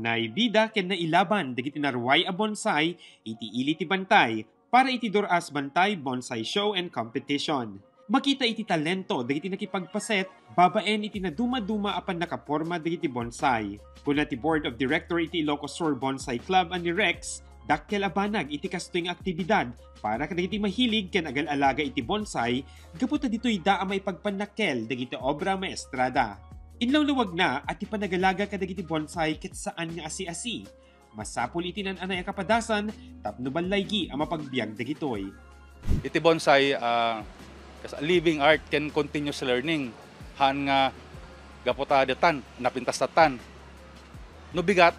Naibida ken nailaban dagiti narway a bonsai iti ili ti bantay para iti Duras Bantay Bonsai Show and Competition. Makita iti talento dagiti nakipagpaset, babaen iti naduma-duma apan nakaporma dagiti bonsai. Kuna ti Board of Director iti Ilocos Sur Bonsai Club ani Rex, dakkel abanag iti kastoing aktibidad para kadagiti mahilig ken agal-alaga iti bonsai, gaputa ditoy daa may pagpanakkel dagiti obra maestrada. Inlawlawag na at ipanagalaga kadagiti bonsai ket saan nga asi-asi. Masapul iti nan anay kapadasan tapno balaygi ang mapagbiag dagitoy. Iti bonsai living art can continuous learning. Han nga gaputa datan napintas tatan. No bigat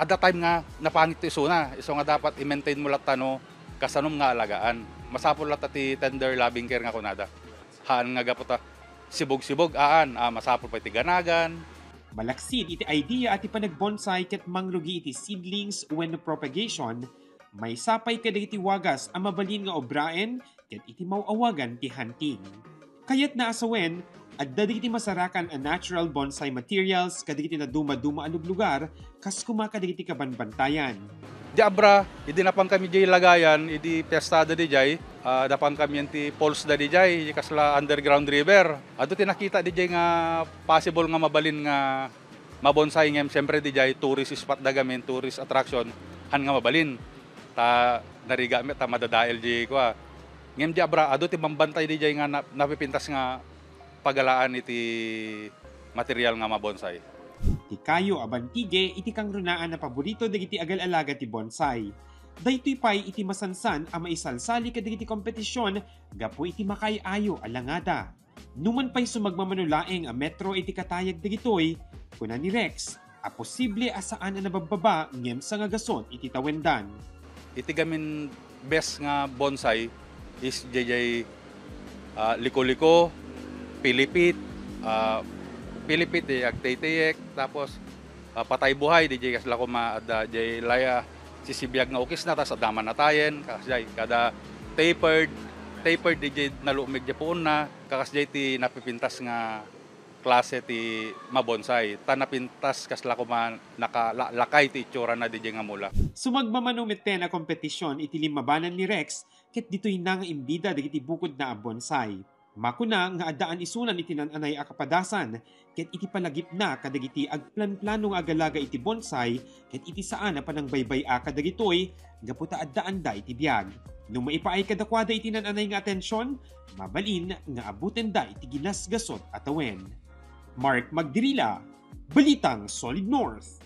at that time nga napangit ti isuna. Iso nga dapat i-maintain mo latano kasanom nga alagaan. Masapul lat ti tender loving care nga kunada. Han nga gaputa sibog-sibog masapul pa iti ganagan. Malaksid iti idea at ipanagbonsai ket mangrugi iti seedlings when propagation, may sapay kadagiti wagas ang mabalin nga obraen ket iti mauawagan ti hunting. Kayat naasawen, adda digiti masarakan a natural bonsai materials kadagiti na duma-duma anug lugar kas kumakadagiti kabanbantayan. Di abra, idi napang kami jay lagayan, idi pestada di jay, napang kami ti falls da di jay, kasla underground river. Ado tinakita di jay nga possible nga mabalin nga mabonsay ngem, siyempre di jay tourist spot da gamin, tourist attraction, han nga mabalin. Ta nariga mi ta madadael di ko. Ngem di abra, ado ti mambantay di jay nga napipintas nga pagalaan iti material nga mabonsay. Ti kayo abantige iti kang runaan na paborito dagiti agal-alaga ti bonsai. Daytoy pay iti masansan a maisalsali kadagiti kompetisyon gapu iti makay-ayo alangada. Numan pay sumagmamanulaeng a metro iti katayag dagitoy, kuna ni Rex, a posible asaan a nabababa ngem sa nga gason iti tawendan. Iti gamin best nga bonsai is jay liko-liko, pilipit, pilipit di agtaytayek, tapos patay buhay di jay kasla ko maada jay laya sisibiyag nga ukis na tas adaman na tayen kasjay kada tapered di jay nalumig japon na kakasjay ti napipintas nga klase ti mabonsai ta napintas kasla ko nakalakay ti itsura na di jay nga mula. Sumagmamanumete na kompetisyon iti limabanan ni Rex ket ditoy na nga imbida dagiti bukod na a bonsai. Makuna nga adaan isunan iti nananay a kapadasan ket iti palagip na kadagiti agplan-plano nga agalaga iti bonsai ket iti saan na panang baybay a kadagitoy gaputa addaan da iti biag. No maipaay kadakwada iti nananay nga atensyon, mabalin nga abuten da iti ginasgasot atawen. Mark Magdirila, Balitang Solid North.